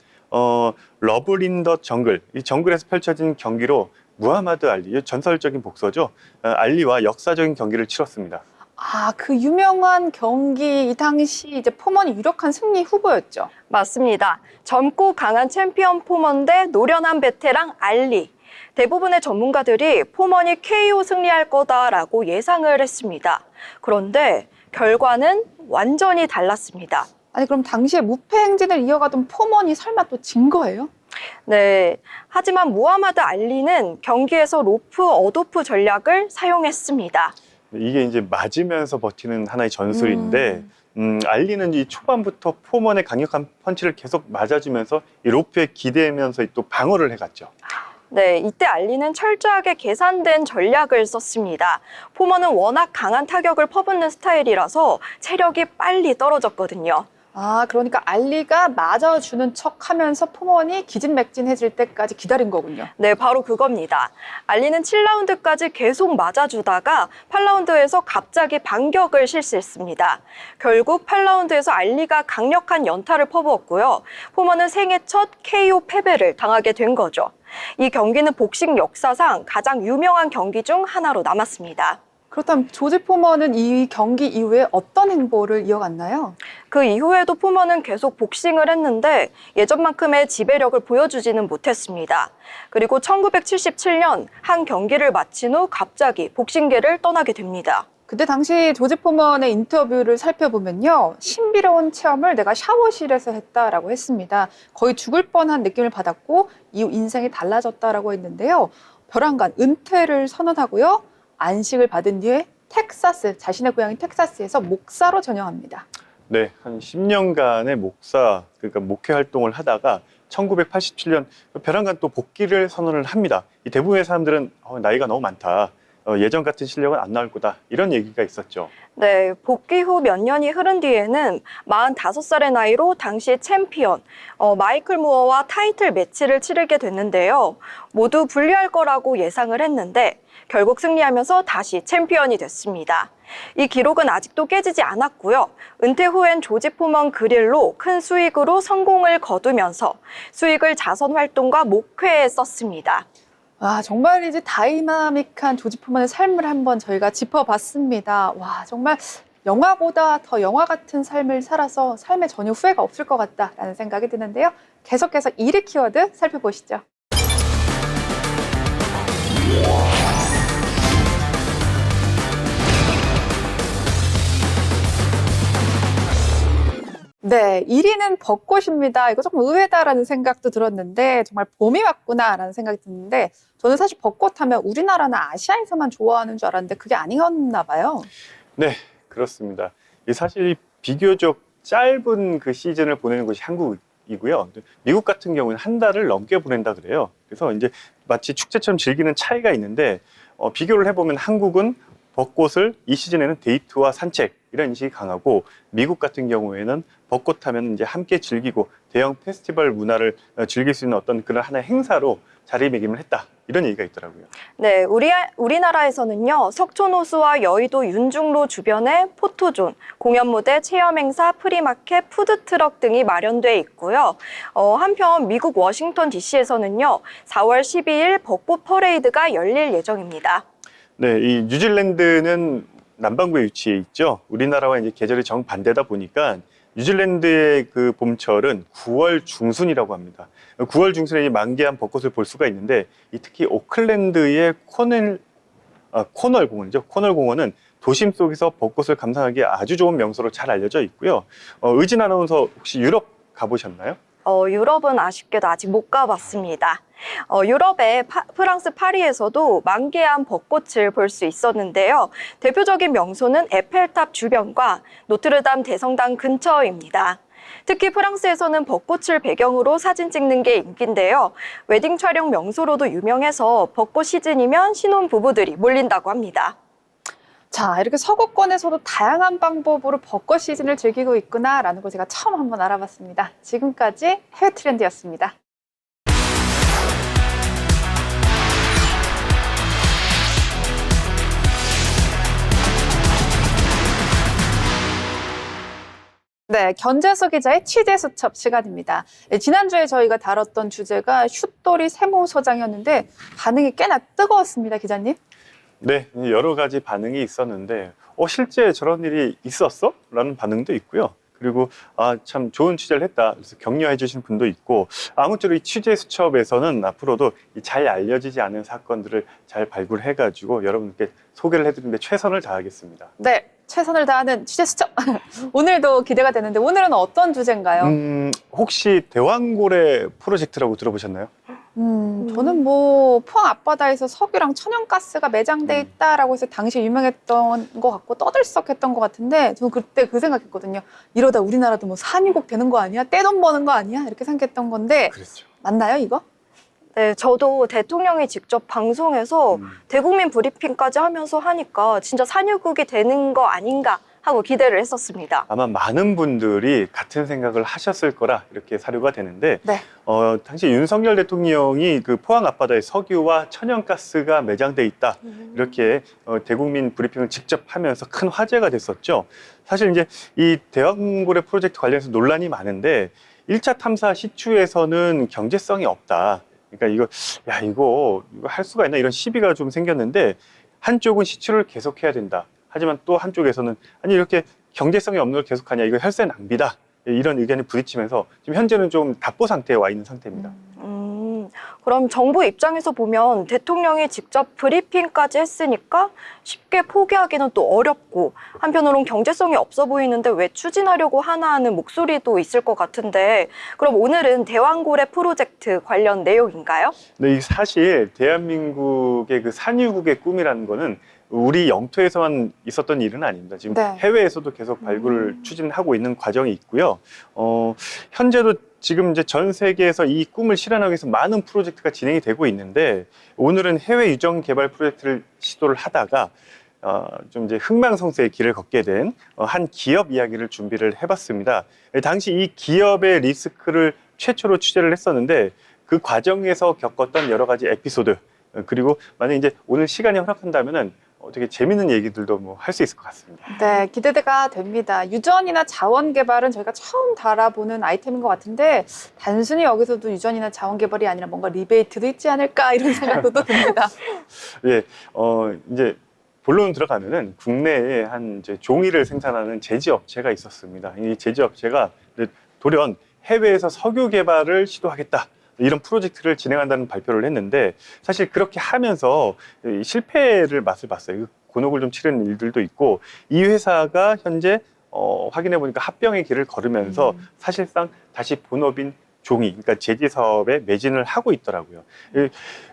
러블 인 더 정글, 이 정글에서 펼쳐진 경기로 무하마드 알리, 전설적인 복서죠. 알리와 역사적인 경기를 치렀습니다. 아, 그 유명한 경기 이 당시 이제 포먼이 유력한 승리 후보였죠. 맞습니다. 젊고 강한 챔피언 포먼 대 노련한 베테랑 알리. 대부분의 전문가들이 포먼이 KO 승리할 거다라고 예상을 했습니다. 그런데 결과는 완전히 달랐습니다. 아니 그럼 당시에 무패 행진을 이어가던 포먼이 설마 또 진 거예요? 네. 하지만 무하마드 알리는 경기에서 로프 어도프 전략을 사용했습니다. 이게 이제 맞으면서 버티는 하나의 전술인데 알리는 이 초반부터 포먼의 강력한 펀치를 계속 맞아주면서 이 로프에 기대면서 또 방어를 해갔죠. 네, 이때 알리는 철저하게 계산된 전략을 썼습니다. 포먼은 워낙 강한 타격을 퍼붓는 스타일이라서 체력이 빨리 떨어졌거든요. 아, 그러니까 알리가 맞아주는 척 하면서 포먼이 기진맥진해질 때까지 기다린 거군요. 네, 바로 그겁니다. 알리는 7라운드까지 계속 맞아주다가 8라운드에서 갑자기 반격을 실시했습니다. 결국 8라운드에서 알리가 강력한 연타를 퍼부었고요. 포먼은 생애 첫 KO 패배를 당하게 된 거죠. 이 경기는 복싱 역사상 가장 유명한 경기 중 하나로 남았습니다. 그렇다면 조지 포먼은 이 경기 이후에 어떤 행보를 이어갔나요? 그 이후에도 포먼은 계속 복싱을 했는데 예전만큼의 지배력을 보여주지는 못했습니다. 그리고 1977년 한 경기를 마친 후 갑자기 복싱계를 떠나게 됩니다. 그때 당시 조지 포먼의 인터뷰를 살펴보면요. 신비로운 체험을 내가 샤워실에서 했다라고 했습니다. 거의 죽을 뻔한 느낌을 받았고 이후 인생이 달라졌다라고 했는데요. 벼랑간 은퇴를 선언하고요. 안식을 받은 뒤에 텍사스, 자신의 고향인 텍사스에서 목사로 전향합니다. 네, 한 10년간의 목사, 그러니까 목회 활동을 하다가 1987년 벼랑간 또 복귀를 선언을 합니다. 이 대부분의 사람들은 나이가 너무 많다. 예전 같은 실력은 안 나올 거다. 이런 얘기가 있었죠. 네, 복귀 후 몇 년이 흐른 뒤에는 45살의 나이로 당시 챔피언 마이클 무어와 타이틀 매치를 치르게 됐는데요. 모두 불리할 거라고 예상을 했는데 결국 승리하면서 다시 챔피언이 됐습니다. 이 기록은 아직도 깨지지 않았고요. 은퇴 후엔 조지 포먼 그릴로 큰 수익으로 성공을 거두면서 수익을 자선 활동과 목회에 썼습니다. 와, 정말 이제 다이나믹한 조지 포먼의 삶을 한번 저희가 짚어봤습니다. 와, 정말 영화보다 더 영화 같은 삶을 살아서 삶에 전혀 후회가 없을 것 같다라는 생각이 드는데요. 계속해서 1위 키워드 살펴보시죠. 네, 1위는 벚꽃입니다. 이거 조금 의외다라는 생각도 들었는데 정말 봄이 왔구나라는 생각이 드는데 저는 사실 벚꽃 하면 우리나라나 아시아에서만 좋아하는 줄 알았는데 그게 아니었나 봐요. 네, 그렇습니다. 사실 비교적 짧은 그 시즌을 보내는 곳이 한국이고요. 미국 같은 경우는 한 달을 넘게 보낸다 그래요. 그래서 이제 마치 축제처럼 즐기는 차이가 있는데 비교를 해보면 한국은 벚꽃을 이 시즌에는 데이트와 산책, 이런 인식이 강하고 미국 같은 경우에는 벚꽃 하면 이제 함께 즐기고 대형 페스티벌 문화를 즐길 수 있는 어떤 그런 하나의 행사로 자리매김을 했다. 이런 얘기가 있더라고요. 네, 우리나라에서는요, 석촌호수와 여의도 윤중로 주변에 포토존, 공연 무대, 체험 행사, 프리마켓, 푸드트럭 등이 마련돼 있고요. 한편 미국 워싱턴 DC에서는요, 4월 12일 벚꽃 퍼레이드가 열릴 예정입니다. 네, 이 뉴질랜드는 남반구에 위치해 있죠. 우리나라와 이제 계절이 정반대다 보니까 뉴질랜드의 그 봄철은 9월 중순이라고 합니다. 9월 중순에 만개한 벚꽃을 볼 수가 있는데, 특히 오클랜드의 코널 공원이죠. 코널 공원은 도심 속에서 벚꽃을 감상하기 아주 좋은 명소로 잘 알려져 있고요. 의진 아나운서 혹시 유럽 가보셨나요? 유럽은 아쉽게도 아직 못 가봤습니다. 유럽의 프랑스 파리에서도 만개한 벚꽃을 볼 수 있었는데요. 대표적인 명소는 에펠탑 주변과 노트르담 대성당 근처입니다. 특히 프랑스에서는 벚꽃을 배경으로 사진 찍는 게 인기인데요. 웨딩 촬영 명소로도 유명해서 벚꽃 시즌이면 신혼부부들이 몰린다고 합니다. 자, 이렇게 서구권에서도 다양한 방법으로 벚꽃 시즌을 즐기고 있구나라는 걸 제가 처음 한번 알아봤습니다. 지금까지 해외 트렌드였습니다. 네, 견재수 기자의 취재 수첩 시간입니다. 네, 지난주에 저희가 다뤘던 주제가 슛돌이 세무서장이었는데 반응이 꽤나 뜨거웠습니다, 기자님. 네, 여러 가지 반응이 있었는데 실제 저런 일이 있었어? 라는 반응도 있고요. 그리고 참 좋은 취재를 했다. 그래서 격려해 주신 분도 있고, 아무쪼록 이 취재 수첩에서는 앞으로도 잘 알려지지 않은 사건들을 잘 발굴해가지고 여러분께 소개를 해드리는데 최선을 다하겠습니다. 네, 최선을 다하는 취재 수첩. 오늘도 기대가 되는데 오늘은 어떤 주제인가요? 혹시 대왕고래 프로젝트라고 들어보셨나요? 저는 뭐 포항 앞바다에서 석유랑 천연가스가 매장돼 있다라고 해서 당시 유명했던 것 같고 떠들썩했던 것 같은데 저는 그때 그 생각했거든요. 이러다 우리나라도 뭐 산유국 되는 거 아니야? 떼돈 버는 거 아니야? 이렇게 생각했던 건데 그렇죠. 맞나요, 이거? 네, 저도 대통령이 직접 방송에서 대국민 브리핑까지 하면서 하니까 진짜 산유국이 되는 거 아닌가 하고 기대를 했었습니다. 아마 많은 분들이 같은 생각을 하셨을 거라 이렇게 사료가 되는데, 네. 당시 윤석열 대통령이 그 포항 앞바다에 석유와 천연가스가 매장돼 있다 이렇게 대국민 브리핑을 직접 하면서 큰 화제가 됐었죠. 사실 이제 이 대왕고래 프로젝트 관련해서 논란이 많은데 1차 탐사 시추에서는 경제성이 없다. 그러니까 이거 할 수가 있나 이런 시비가 좀 생겼는데, 한쪽은 시추를 계속해야 된다. 하지만 또 한쪽에서는 아니 이렇게 경제성이 없는 걸 계속하냐, 이거 혈세 낭비다, 이런 의견이 부딪히면서 지금 현재는 좀 답보 상태에 와 있는 상태입니다. 그럼 정부 입장에서 보면 대통령이 직접 브리핑까지 했으니까 쉽게 포기하기는 또 어렵고, 한편으론 경제성이 없어 보이는데 왜 추진하려고 하나 하는 목소리도 있을 것 같은데, 그럼 오늘은 대왕고래 프로젝트 관련 내용인가요? 네, 사실 대한민국의 그 산유국의 꿈이라는 거는 우리 영토에서만 있었던 일은 아닙니다. 지금 네. 해외에서도 계속 발굴을 추진하고 있는 과정이 있고요. 현재도 지금 이제 전 세계에서 이 꿈을 실현하기 위해서 많은 프로젝트가 진행이 되고 있는데, 오늘은 해외 유정 개발 프로젝트를 시도를 하다가 좀 이제 흥망성쇠의 길을 걷게 된 한 기업 이야기를 준비를 해봤습니다. 당시 이 기업의 리스크를 최초로 취재를 했었는데, 그 과정에서 겪었던 여러 가지 에피소드, 그리고 만약 이제 오늘 시간이 허락한다면은 되게 재밌는 얘기들도 뭐 할 수 있을 것 같습니다. 네, 기대가 됩니다. 유전이나 자원 개발은 저희가 처음 다뤄보는 아이템인 것 같은데 단순히 여기서도 유전이나 자원 개발이 아니라 뭔가 리베이트도 있지 않을까 이런 생각도 또 듭니다. 예, 이제 본론 들어가면은 국내에 한 이제 종이를 생산하는 제지업체가 있었습니다. 이 제지업체가 돌연 해외에서 석유 개발을 시도하겠다, 이런 프로젝트를 진행한다는 발표를 했는데, 사실 그렇게 하면서 실패를 맛을 봤어요. 곤혹을 좀 치르는 일들도 있고, 이 회사가 현재 확인해 보니까 합병의 길을 걸으면서 사실상 다시 본업인 종이, 그러니까 제지 사업에 매진을 하고 있더라고요.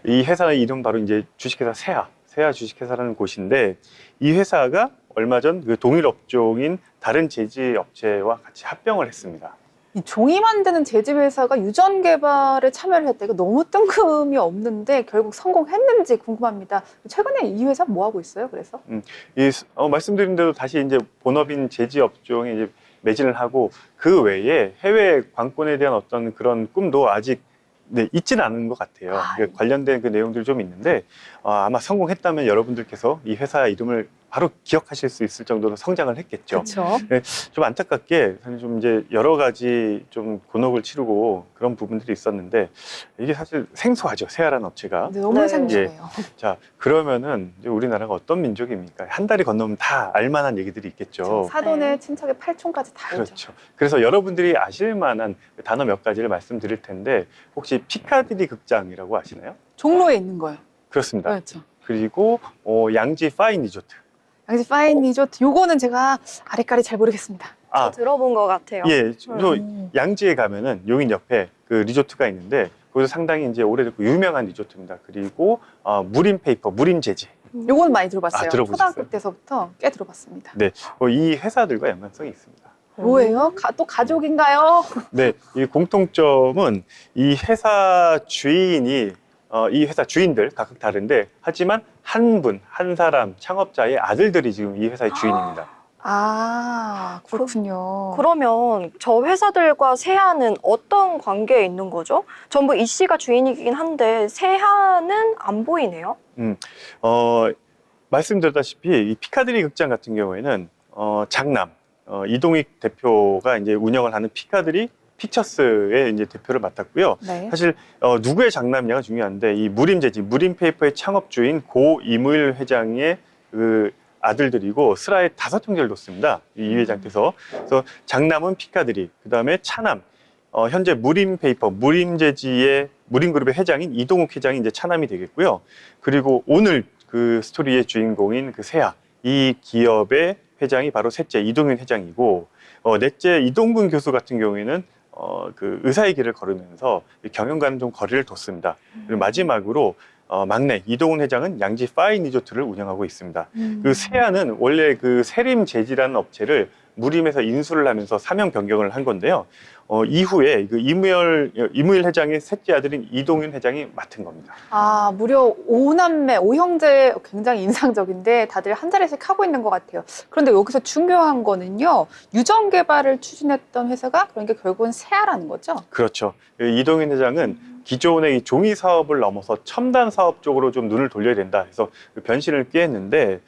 이 회사의 이름 바로 이제 주식회사 세아 주식회사라는 곳인데, 이 회사가 얼마 전 그 동일 업종인 다른 제지 업체와 같이 합병을 했습니다. 이 종이 만드는 제지 회사가 유전 개발에 참여를 했다. 이거 너무 뜬금이 없는데 결국 성공했는지 궁금합니다. 최근에 이 회사 뭐 하고 있어요? 그래서? 말씀드린 대로 다시 이제 본업인 제지 업종에 이제 매진을 하고 그 외에 해외 관건에 대한 어떤 그런 꿈도 아직 있지는 않은 것 같아요. 관련된 그 내용들이 좀 있는데 아마 성공했다면 여러분들께서 이 회사 이름을 바로 기억하실 수 있을 정도로 성장을 했겠죠. 그렇죠. 좀 안타깝게 사실 좀 이제 여러 가지 좀 곤혹을 치르고 그런 부분들이 있었는데 이게 사실 생소하죠. 세아라는 업체가. 너무 네. 생소해요. 자, 그러면은 이제 우리나라가 어떤 민족입니까? 한 달이 건너면 다 알만한 얘기들이 있겠죠. 사돈의 네. 친척의 팔촌까지 다 알죠. 그렇죠. 그래서 여러분들이 아실 만한 단어 몇 가지를 말씀드릴 텐데 혹시 피카디리 극장이라고 아시나요? 종로에 있는 거예요. 그렇습니다. 그렇죠. 그리고 양지 파인 리조트. 양지 파인 리조트. 요거는 제가 아래까지 잘 모르겠습니다. 들어본 것 같아요. 예, 저 양지에 가면은 용인 옆에 그 리조트가 있는데 거기서 상당히 이제 오래됐고 유명한 리조트입니다. 그리고 무림 페이퍼, 무림 재지. 요건 많이 들어봤어요. 들어보셨어요? 초등학교 때서부터 꽤 들어봤습니다. 네, 이 회사들과 연관성이 있습니다. 뭐예요? 또 가족인가요? 네, 이 공통점은 이 회사 주인이 이 회사 주인들 각각 다른데 하지만 한 사람 창업자의 아들들이 지금 이 회사의 주인입니다. 그렇군요. 그러면 저 회사들과 세아는 어떤 관계에 있는 거죠? 전부 이 씨가 주인이긴 한데 세아는 안 보이네요. 말씀드렸다시피 이 피카디리 극장 같은 경우에는 장남 이동익 대표가 이제 운영을 하는 피카디리 픽처스의 이제 대표를 맡았고요. 네. 사실 누구의 장남이냐가 중요한데 이 무림재지, 무림페이퍼의 창업주인 고 이무일 회장의 그 아들들이고 슬하에 5형제를 뒀습니다. 이 회장께서. 그래서 장남은 피카디리, 그 다음에 차남, 현재 무림페이퍼, 무림재지의 무림그룹의 회장인 이동욱 회장이 이제 차남이 되겠고요. 그리고 오늘 그 스토리의 주인공인 그 세아, 이 기업의 회장이 바로 셋째 이동윤 회장이고 넷째 이동근 교수 같은 경우에는 그 의사의 길을 걸으면서 경영과는 좀 거리를 뒀습니다. 그리고 마지막으로 막내 이동훈 회장은 양지 파인 리조트를 운영하고 있습니다. 그 세아는 원래 그 세림 재지라는 업체를 무림에서 인수를 하면서 사명 변경을 한 건데요. 이후에 그 이무일 회장의 셋째 아들인 이동윤 회장이 맡은 겁니다. 무려 5남매, 5형제 굉장히 인상적인데 다들 한 자리씩 하고 있는 것 같아요. 그런데 여기서 중요한 거는요. 유전 개발을 추진했던 회사가 그러니까 결국은 세아라는 거죠? 그렇죠. 이동윤 회장은 기존의 이 종이 사업을 넘어서 첨단 사업 쪽으로 좀 눈을 돌려야 된다 해서 변신을 꾀했는데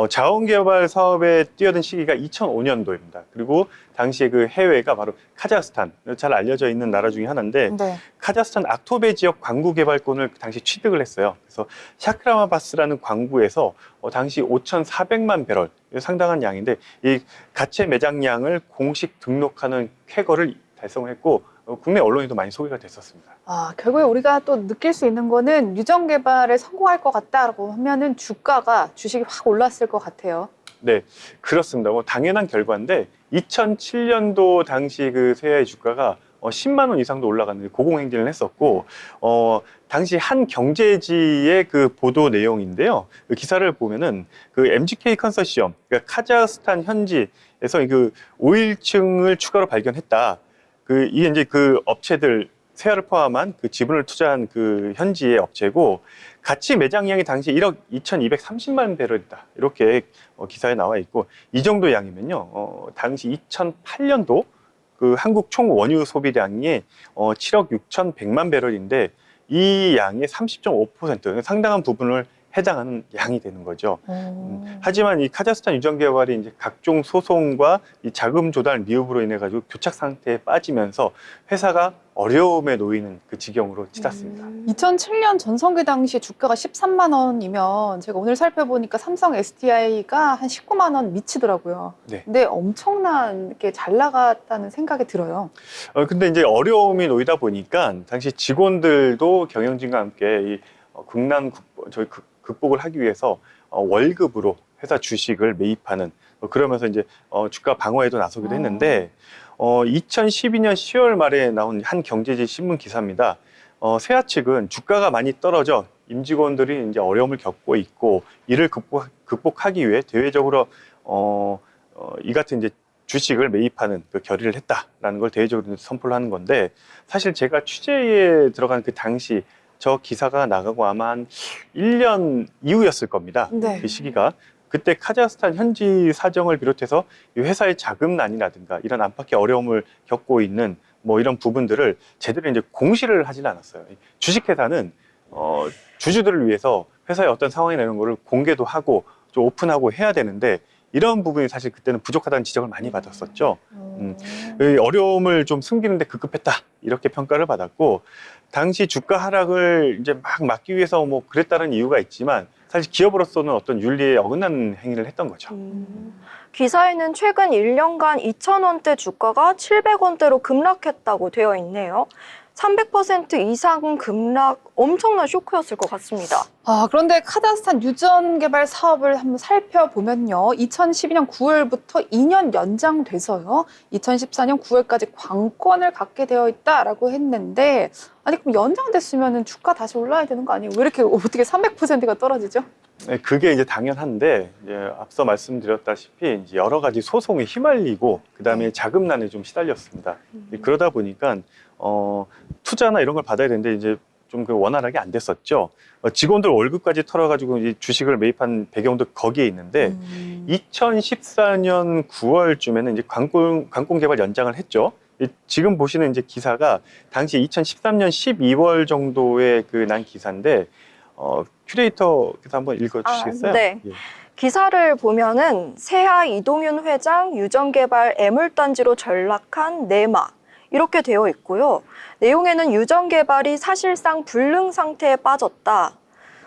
자원개발 사업에 뛰어든 시기가 2005년도입니다. 그리고 당시에 그 해외가 바로 카자흐스탄, 잘 알려져 있는 나라 중에 하나인데 네. 카자흐스탄 악토베 지역 광구 개발권을 당시 취득을 했어요. 그래서 샤크라마바스라는 광구에서 당시 5,400만 배럴, 상당한 양인데 이 가채 매장량을 공식 등록하는 쾌거를 달성을 했고 국내 언론에도 많이 소개가 됐었습니다. 결국에 우리가 또 느낄 수 있는 거는 유전 개발에 성공할 것 같다라고 하면은 주식이 확 올랐을 것 같아요. 네, 그렇습니다. 당연한 결과인데 2007년도 당시 그 세아의 주가가 10만 원 이상도 올라갔는데 고공행진을 했었고 당시 한 경제지의 그 보도 내용인데요. 그 기사를 보면은 그 MGK 컨소시엄, 그러니까 카자흐스탄 현지에서 그 오일층을 추가로 발견했다. 이게 이제 그 업체들 세아를 포함한 그 지분을 투자한 그 현지의 업체고 가치 매장량이 당시 1억 2,230만 배럴이다. 이렇게 기사에 나와 있고 이 정도 양이면요. 당시 2008년도 그 한국 총 원유 소비량이 7억 6,100만 배럴인데 이 양의 30.5% 상당한 부분을 해당하는 양이 되는 거죠. 하지만 이 카자흐스탄 유전 개발이 이제 각종 소송과 이 자금 조달 미흡으로 인해 가지고 교착 상태에 빠지면서 회사가 어려움에 놓이는 그 지경으로 치닫습니다. 2007년 전성기 당시 주가가 13만 원이면 제가 오늘 살펴보니까 삼성 SDI가 한 19만 원 미치더라고요. 네. 근데 엄청나게 잘 나갔다는 생각이 들어요. 근데 이제 어려움이 놓이다 보니까 당시 직원들도 경영진과 함께 이 국난 극복을 하기 위해서 월급으로 회사 주식을 매입하는 그러면서 이제 주가 방어에도 나서기도 했는데 2012년 10월 말에 나온 한 경제지 신문 기사입니다. 세아 측은 주가가 많이 떨어져 임직원들이 이제 어려움을 겪고 있고 이를 극복하기 위해 대외적으로 이 같은 이제 주식을 매입하는 그 결의를 했다라는 걸 대외적으로 선포를 하는 건데, 사실 제가 취재에 들어간 그 당시 저 기사가 나가고 아마 한 1년 이후였을 겁니다. 네. 그 시기가. 그때 카자흐스탄 현지 사정을 비롯해서 이 회사의 자금난이라든가 이런 안팎의 어려움을 겪고 있는 뭐 이런 부분들을 제대로 이제 공시를 하질 않았어요. 주식회사는 주주들을 위해서 회사의 어떤 상황이나 이런 거를 공개도 하고 좀 오픈하고 해야 되는데, 이런 부분이 사실 그때는 부족하다는 지적을 많이 받았었죠. 이 어려움을 좀 숨기는데 급급했다, 이렇게 평가를 받았고, 당시 주가 하락을 이제 막 막기 위해서 뭐 그랬다는 이유가 있지만, 사실 기업으로서는 어떤 윤리에 어긋나는 행위를 했던 거죠. 기사에는 최근 1년간 2,000원대 주가가 700원대로 급락했다고 되어 있네요. 300% 이상 급락, 엄청난 쇼크였을 것 같습니다. 그런데 카자흐스탄 유전 개발 사업을 한번 살펴보면요. 2012년 9월부터 2년 연장돼서요. 2014년 9월까지 관건을 갖게 되어 있다라고 했는데, 아니 그럼 연장됐으면 주가 다시 올라야 되는 거 아니에요? 왜 이렇게 어떻게 300%가 떨어지죠? 네, 그게 이제 당연한데, 앞서 말씀드렸다시피 이제 여러 가지 소송에 휘말리고 그다음에 자금난에 좀 시달렸습니다. 그러다 보니까 투자나 이런 걸 받아야 되는데 이제 좀 그 원활하게 안 됐었죠. 직원들 월급까지 털어가지고 이 주식을 매입한 배경도 거기에 있는데, 2014년 9월쯤에는 이제 관공 개발 연장을 했죠. 지금 보시는 이제 기사가 당시 2013년 12월 정도의 그 난 기사인데, 큐레이터께서 한번 읽어주시겠어요? 네. 예. 기사를 보면은 세하 이동윤 회장 유전개발 애물단지로 전락한 내마, 이렇게 되어 있고요. 내용에는 유전개발이 사실상 불능 상태에 빠졌다.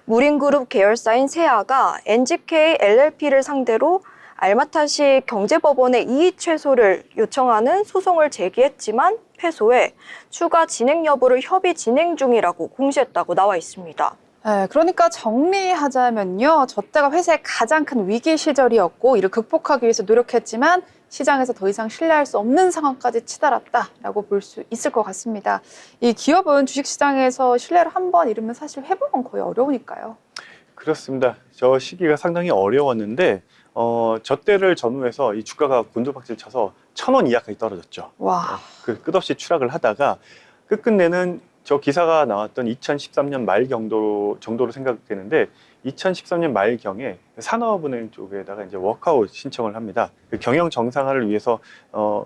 무린그룹 계열사인 세하가 NGK LLP를 상대로 알마타시 경제법원에 이의 최소를 요청하는 소송을 제기했지만 패소해 추가 진행 여부를 협의 진행 중이라고 공시했다고 나와 있습니다. 네, 그러니까 정리하자면요. 저 때가 회사의 가장 큰 위기 시절이었고, 이를 극복하기 위해서 노력했지만 시장에서 더 이상 신뢰할 수 없는 상황까지 치달았다라고 볼 수 있을 것 같습니다. 이 기업은 주식시장에서 신뢰를 한번 잃으면 사실 회복은 거의 어려우니까요. 그렇습니다. 저 시기가 상당히 어려웠는데, 저 때를 전후해서 이 주가가 곤두박질 쳐서 1,000원 이하까지 떨어졌죠. 와. 그 끝없이 추락을 하다가 끝끝내는 저 기사가 나왔던 2013년 말 정도로 생각되는데, 2013년 말경에 산업은행 쪽에다가 이제 워크아웃 신청을 합니다. 그 경영 정상화를 위해서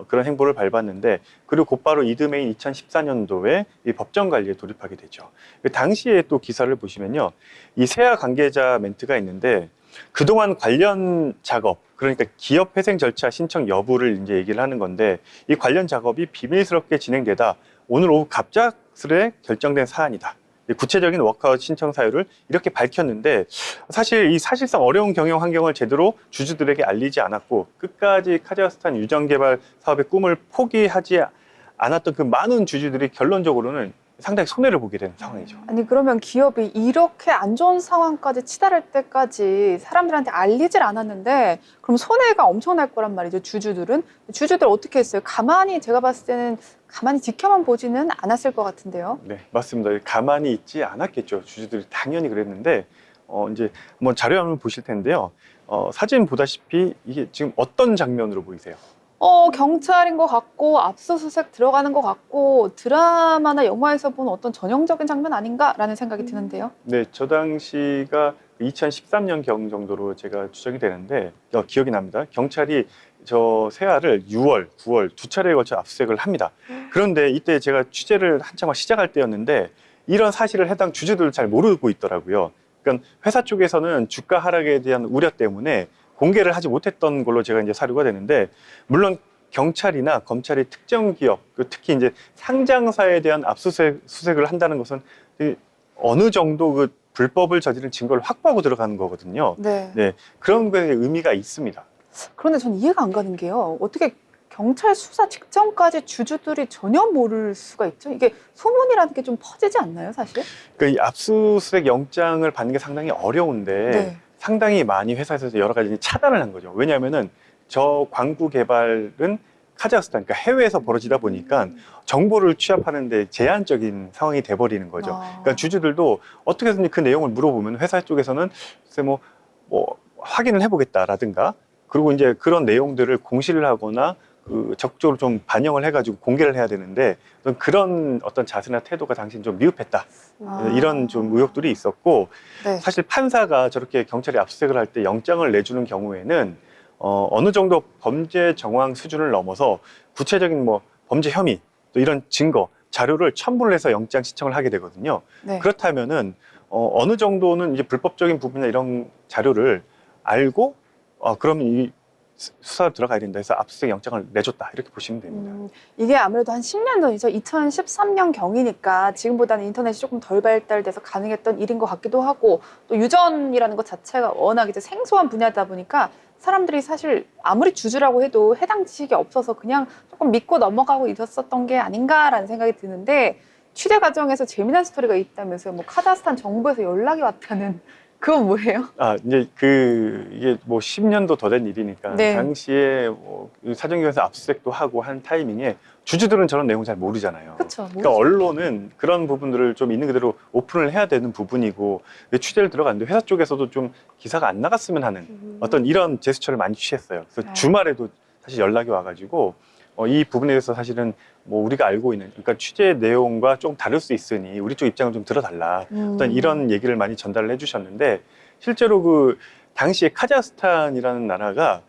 그런 행보를 밟았는데, 그리고 곧바로 이듬해인 2014년도에 이 법정 관리에 돌입하게 되죠. 그 당시에 또 기사를 보시면요, 이 세아 관계자 멘트가 있는데, 그동안 관련 작업, 그러니까 기업 회생 절차 신청 여부를 이제 얘기를 하는 건데, 이 관련 작업이 비밀스럽게 진행되다 오늘 오후 갑작스레 결정된 사안이다. 구체적인 워크아웃 신청 사유를 이렇게 밝혔는데, 사실 이 사실상 어려운 경영 환경을 제대로 주주들에게 알리지 않았고, 끝까지 카자흐스탄 유전 개발 사업의 꿈을 포기하지 않았던 그 많은 주주들이 결론적으로는 상당히 손해를 보게 되는 상황이죠. 아니 그러면 기업이 이렇게 안 좋은 상황까지 치달을 때까지 사람들한테 알리질 않았는데, 그럼 손해가 엄청날 거란 말이죠. 주주들 어떻게 했어요? 제가 봤을 때는 가만히 지켜만 보지는 않았을 것 같은데요. 네, 맞습니다. 가만히 있지 않았겠죠. 주주들이 당연히 그랬는데, 이제 한번 자료 한번 보실 텐데요. 사진 보다시피 이게 지금 어떤 장면으로 보이세요? 경찰인 것 같고 압수수색 들어가는 것 같고 드라마나 영화에서 본 어떤 전형적인 장면 아닌가라는 생각이 드는데요. 네, 저 당시가 2013년 경 정도로 제가 추정이 되는데, 기억이 납니다. 경찰이 저 세아를 6월, 9월 두 차례에 걸쳐 압수수색을 합니다. 그런데 이때 제가 취재를 한참 시작할 때였는데, 이런 사실을 해당 주주들은 잘 모르고 있더라고요. 그러니까 회사 쪽에서는 주가 하락에 대한 우려 때문에 공개를 하지 못했던 걸로 제가 이제 사료가 되는데, 물론 경찰이나 검찰이 특정 기업, 특히 이제 상장사에 대한 압수수색을 한다는 것은 어느 정도 그 불법을 저지른 증거를 확보하고 들어가는 거거든요. 네. 네, 그런 거에 의미가 있습니다. 그런데 전 이해가 안 가는 게요. 어떻게 경찰 수사 직전까지 주주들이 전혀 모를 수가 있죠? 이게 소문이라는 게 좀 퍼지지 않나요, 사실? 그러니까 이 압수수색 영장을 받는 게 상당히 어려운데, 네. 상당히 많이 회사에서 여러 가지 차단을 한 거죠. 왜냐하면은 저 광구 개발은 카자흐스탄, 그러니까 해외에서 벌어지다 보니까 정보를 취합하는데 제한적인 상황이 돼버리는 거죠. 그러니까 주주들도 어떻게든 그 내용을 물어보면 회사 쪽에서는 글쎄 뭐 확인을 해보겠다라든가, 그리고 이제 그런 내용들을 공시를 하거나 적극적으로 좀 반영을 해가지고 공개를 해야 되는데 그런 어떤 자세나 태도가 당시엔 좀 미흡했다. 이런 좀 의혹들이 있었고 네. 사실 판사가 저렇게 경찰이 압수수색을 할 때 영장을 내주는 경우에는 어느 정도 범죄 정황 수준을 넘어서 구체적인 뭐 범죄 혐의 또 이런 증거 자료를 첨부를 해서 영장 신청을 하게 되거든요. 네. 그렇다면은 어느 정도는 이제 불법적인 부분이나 이런 자료를 알고 그럼 이 수사 들어가야 된다 해서 압수수색 영장을 내줬다 이렇게 보시면 됩니다. 이게 아무래도 한 10년 전이죠. 2013년 경이니까 지금보다는 인터넷이 조금 덜 발달돼서 가능했던 일인 것 같기도 하고 또 유전이라는 것 자체가 워낙 이제 생소한 분야다 보니까 사람들이 사실 아무리 주주라고 해도 해당 지식이 없어서 그냥 조금 믿고 넘어가고 있었던 게 아닌가라는 생각이 드는데 취재 과정에서 재미난 스토리가 있다면서요. 뭐 카자흐스탄 정부에서 연락이 왔다는 그건 뭐예요? 이제 이게 뭐 10년도 더 된 일이니까 네. 당시에 뭐 사정기관에서 압수수색도 하고 한 타이밍에 주주들은 저런 내용 잘 모르잖아요. 그렇죠. 그러니까 언론은 그런 부분들을 좀 있는 그대로 오픈을 해야 되는 부분이고 취재를 들어갔는데 회사 쪽에서도 좀 기사가 안 나갔으면 하는 어떤 이런 제스처를 많이 취했어요. 그래서 네. 주말에도 사실 연락이 와가지고 이 부분에 대해서 사실은 뭐 우리가 알고 있는 그러니까 취재 내용과 좀 다를 수 있으니 우리 쪽 입장을 좀 들어달라. 어떤 이런 얘기를 많이 전달을 해주셨는데 실제로 그 당시에 카자흐스탄이라는 나라가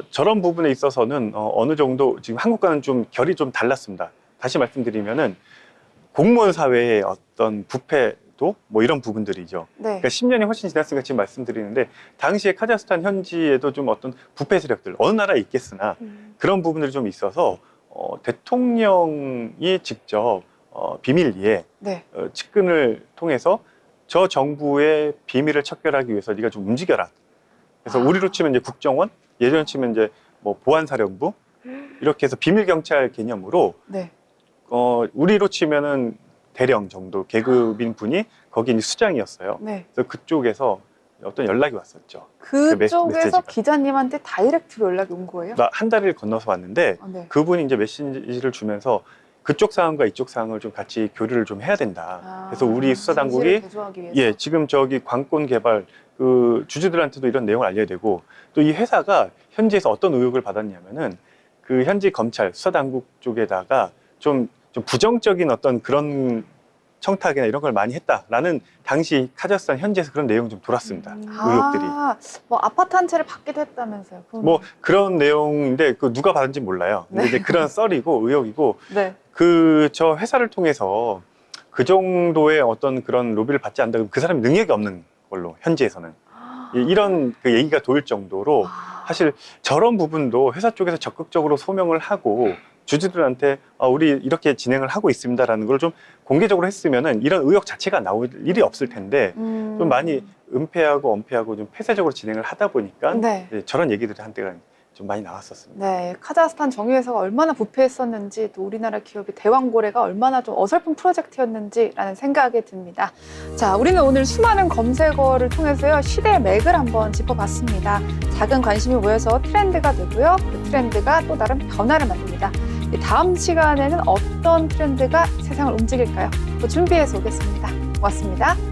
저런 부분에 있어서는 어느 정도 지금 한국과는 좀 결이 좀 달랐습니다. 다시 말씀드리면은 공무원 사회의 어떤 부패도 뭐 이런 부분들이죠. 네. 그러니까 10년이 훨씬 지났으니까 지금 말씀드리는데 당시에 카자흐스탄 현지에도 좀 어떤 부패 세력들 어느 나라에 있겠으나 그런 부분들이 좀 있어서 대통령이 직접 비밀리에 네. 측근을 통해서 저 정부의 비밀을 척결하기 위해서 네가 좀 움직여라. 그래서 우리로 치면 이제 국정원, 예전 치면 이제 뭐 보안사령부 이렇게 해서 비밀 경찰 개념으로 네. 우리로 치면은 대령 정도 계급인 분이 거기 이제 수장이었어요. 네. 그래서 그쪽에서 어떤 연락이 왔었죠. 메시지가. 그쪽에서 기자님한테 다이렉트로 연락이 온 거예요? 나 한 다리를 건너서 왔는데 네. 그분이 이제 메시지를 주면서 그쪽 상황과 이쪽 상황을 좀 같이 교류를 좀 해야 된다. 그래서 우리 수사 당국이 진실을 개조하기 위해서. 지금 저기 관권 개발 그 주주들한테도 이런 내용을 알려야 되고 또 이 회사가 현지에서 어떤 의혹을 받았냐면은 그 현지 검찰 수사 당국 쪽에다가 좀 부정적인 어떤 그런 청탁이나 이런 걸 많이 했다라는 당시 카자흐스탄 현지에서 그런 내용이 좀 돌았습니다. 의혹들이. 뭐 아파트 한 채를 받기도 했다면서요. 뭐 그런 내용인데 그 누가 받은지 몰라요. 근데 네. 이제 그런 썰이고 의혹이고 네. 저 회사를 통해서 그 정도의 어떤 그런 로비를 받지 않는다 그러면 그 사람이 능력이 없는 걸로 현지에서는 이런 그 얘기가 돌 정도로 사실 저런 부분도 회사 쪽에서 적극적으로 소명을 하고 주주들한테 우리 이렇게 진행을 하고 있습니다라는 걸 좀 공개적으로 했으면은 이런 의혹 자체가 나올 일이 없을 텐데 좀 많이 은폐하고 엄폐하고 좀 폐쇄적으로 진행을 하다 보니까 네. 저런 얘기들이 한때가 좀 많이 나왔었습니다. 네, 카자흐스탄 정유회사가 얼마나 부패했었는지 또 우리나라 기업의 대왕고래가 얼마나 좀 어설픈 프로젝트였는지라는 생각이 듭니다. 자, 우리는 오늘 수많은 검색어를 통해서요 시대의 맥을 한번 짚어봤습니다. 작은 관심이 모여서 트렌드가 되고요. 그 트렌드가 또 다른 변화를 만듭니다. 다음 시간에는 어떤 트렌드가 세상을 움직일까요? 또 준비해서 오겠습니다. 고맙습니다.